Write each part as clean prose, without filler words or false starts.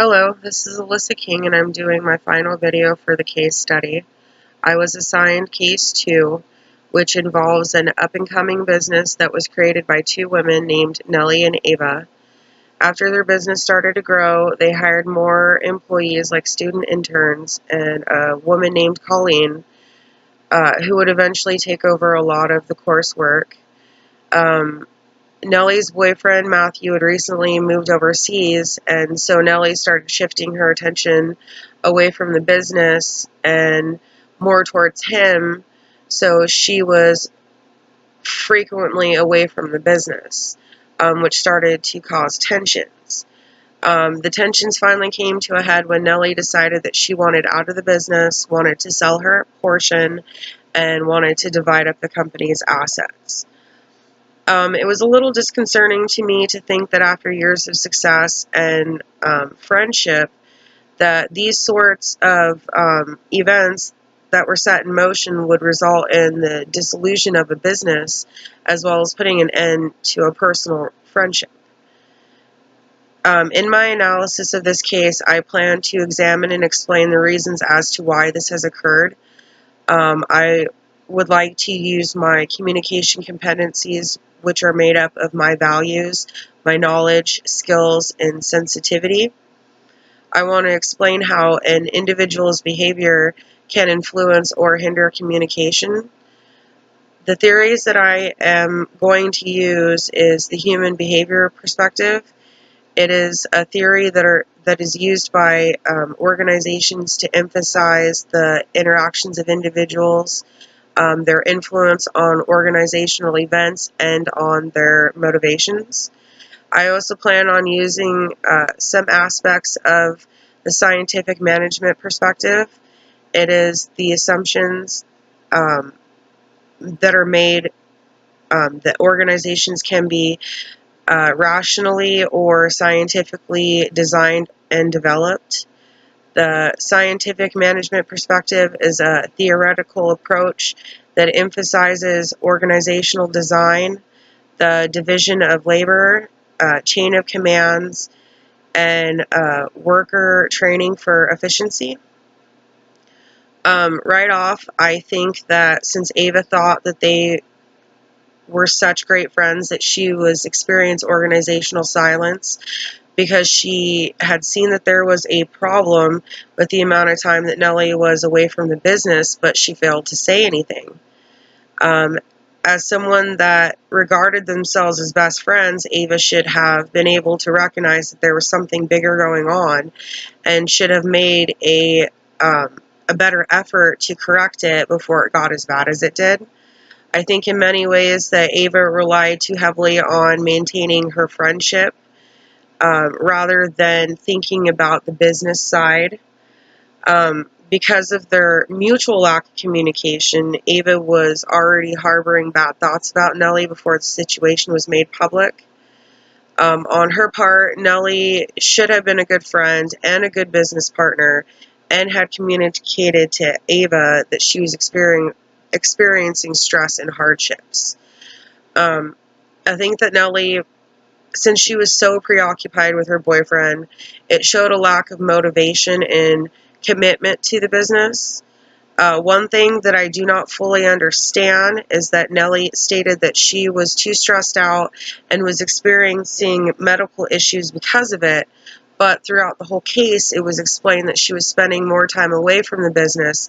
Hello, this is Elisa King and I'm doing my final video for the case study. I was assigned case 2, which involves an up-and-coming business that was created by two women named Nellie and Ava. After their business started to grow, they hired more employees like student interns and a woman named Colleen, who would eventually take over a lot of the coursework. Nellie's boyfriend, Matthew, had recently moved overseas, and so Nellie started shifting her attention away from the business and more towards him, so she was frequently away from the business, which started to cause tensions. The tensions finally came to a head when Nellie decided that she wanted out of the business, wanted to sell her portion, and wanted to divide up the company's assets. It was a little disconcerting to me to think that after years of success and friendship, that these sorts of events that were set in motion would result in the dissolution of a business, as well as putting an end to a personal friendship. In my analysis of this case, I plan to examine and explain the reasons as to why this has occurred. I would like to use my communication competencies, which are made up of my values, my knowledge, skills, and sensitivity. I want to explain how an individual's behavior can influence or hinder communication. The theories that I am going to use is the human behavior perspective. It is a theory that is used by organizations to emphasize the interactions of individuals, their influence on organizational events, and on their motivations. I also plan on using some aspects of the scientific management perspective. It is the assumptions that are made that organizations can be rationally or scientifically designed and developed. The scientific management perspective is a theoretical approach that emphasizes organizational design, the division of labor, chain of commands, and worker training for efficiency. Right off, I think that since Ava thought that they were such great friends that she was experiencing organizational silence, because she had seen that there was a problem with the amount of time that Nellie was away from the business, but she failed to say anything. As someone that regarded themselves as best friends, Ava should have been able to recognize that there was something bigger going on and should have made a better effort to correct it before it got as bad as it did. I think in many ways that Ava relied too heavily on maintaining her friendship rather than thinking about the business side. Because of their mutual lack of communication, Ava was already harboring bad thoughts about Nellie before the situation was made public. On her part, Nellie should have been a good friend and a good business partner and had communicated to Ava that she was experiencing stress and hardships. I think that Nellie, since she was so preoccupied with her boyfriend, it showed a lack of motivation and commitment to the business. One thing that I do not fully understand is that Nellie stated that she was too stressed out and was experiencing medical issues because of it, but throughout the whole case, it was explained that she was spending more time away from the business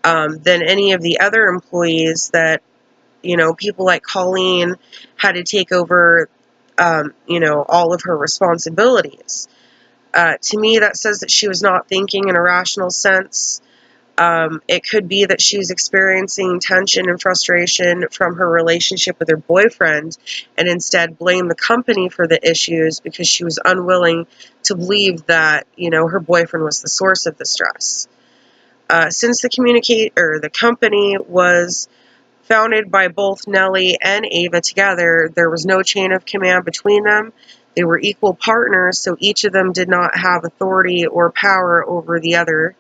than any of the other employees, that, people like Colleen had to take over all of her responsibilities. To me, that says that she was not thinking in a rational sense. It could be that she was experiencing tension and frustration from her relationship with her boyfriend and instead blamed the company for the issues because she was unwilling to believe that, her boyfriend was the source of the stress. Since the company was founded by both Nellie and Ava together, there was no chain of command between them. They were equal partners, so each of them did not have authority or power over the other.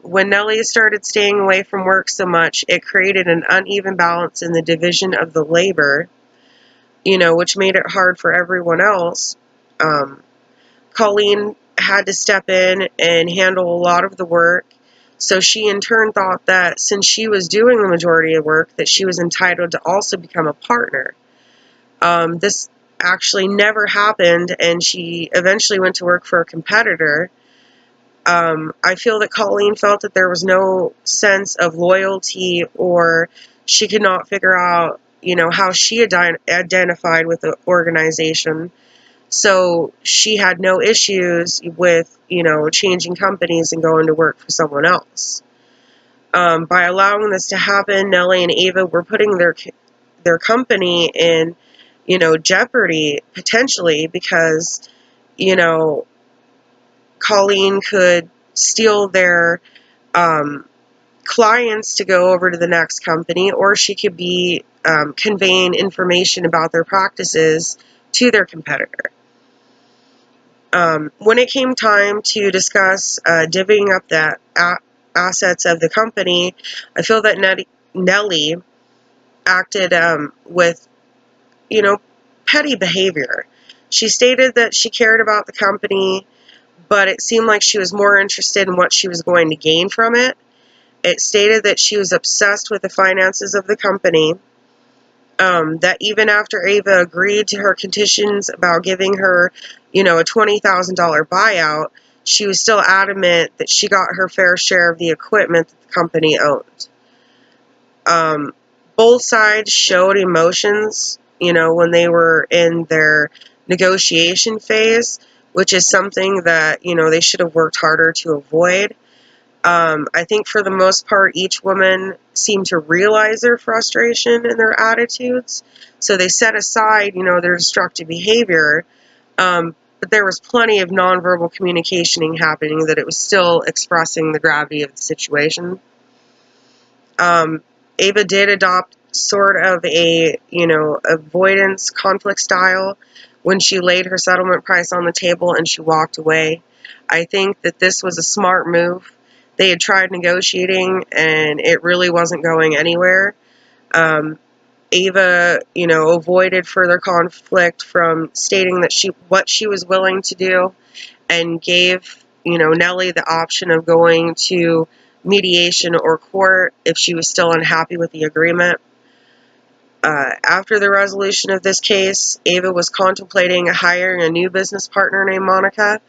When Nellie started staying away from work so much, it created an uneven balance in the division of the labor, which made it hard for everyone else. Colleen had to step in and handle a lot of the work. So she in turn thought that since she was doing the majority of work, that she was entitled to also become a partner. This actually never happened, and she eventually went to work for a competitor. I feel that Colleen felt that there was no sense of loyalty, or she could not figure out, how she identified with the organization. So she had no issues with, changing companies and going to work for someone else. By allowing this to happen, Nellie and Ava were putting their company in, jeopardy potentially, because, Colleen could steal their clients to go over to the next company, or she could be conveying information about their practices to their competitor. When it came time to discuss divvying up the assets of the company, I feel that Nellie acted with, petty behavior. She stated that she cared about the company, but it seemed like she was more interested in what she was going to gain from it. It stated that she was obsessed with the finances of the company, that even after Ava agreed to her conditions about giving her, a $20,000 buyout, she was still adamant that she got her fair share of the equipment that the company owned. Both sides showed emotions, when they were in their negotiation phase, which is something that, they should have worked harder to avoid. I think for the most part, each woman seemed to realize their frustration and their attitudes, so they set aside, their destructive behavior, but there was plenty of nonverbal communication happening that it was still expressing the gravity of the situation. Ava did adopt sort of a, avoidance conflict style when she laid her settlement price on the table and she walked away. I think that this was a smart move. They had tried negotiating and it really wasn't going anywhere. Ava, avoided further conflict from stating that what she was willing to do, and gave, Nellie the option of going to mediation or court if she was still unhappy with the agreement. After the resolution of this case, Ava was contemplating hiring a new business partner named Monica,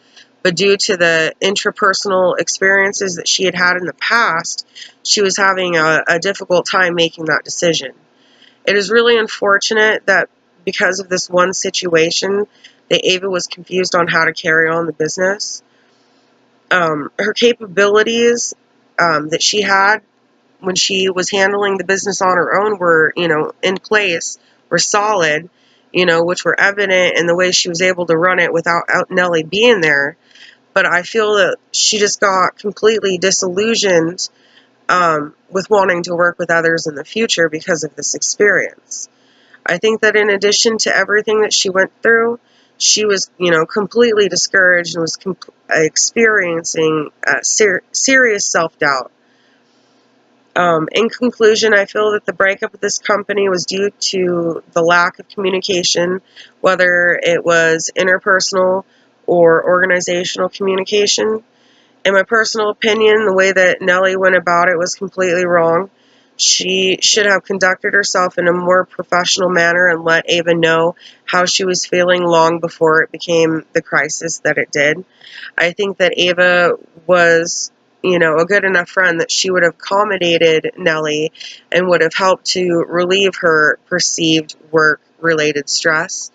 but due to the intrapersonal experiences that she had had in the past, she was having a difficult time making that decision. It is really unfortunate that because of this one situation, that Ava was confused on how to carry on the business. Her capabilities that she had when she was handling the business on her own were, in place, were solid, which were evident in the way she was able to run it without Nellie being there. But I feel that she just got completely disillusioned with wanting to work with others in the future because of this experience. I think that in addition to everything that she went through, she was, completely discouraged and was experiencing serious self-doubt. In conclusion, I feel that the breakup of this company was due to the lack of communication, whether it was interpersonal or organizational communication. In my personal opinion, the way that Nellie went about it was completely wrong. She should have conducted herself in a more professional manner and let Ava know how she was feeling long before it became the crisis that it did. I think that Ava was, a good enough friend that she would have accommodated Nellie and would have helped to relieve her perceived work-related stress.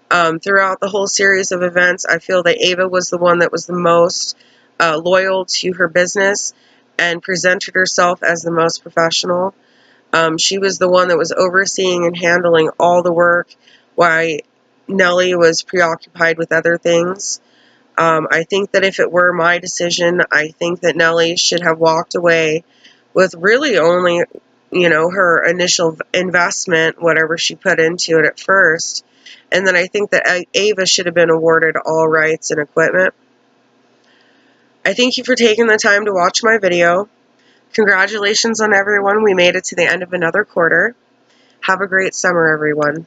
Throughout the whole series of events, I feel that Ava was the one that was the most loyal to her business and presented herself as the most professional. She was the one that was overseeing and handling all the work while Nellie was preoccupied with other things. I think that if it were my decision, I think that Nellie should have walked away with really only, her initial investment, whatever she put into it at first. And then I think that Ava should have been awarded all rights and equipment. I thank you for taking the time to watch my video. Congratulations on everyone. We made it to the end of another quarter. Have a great summer, everyone.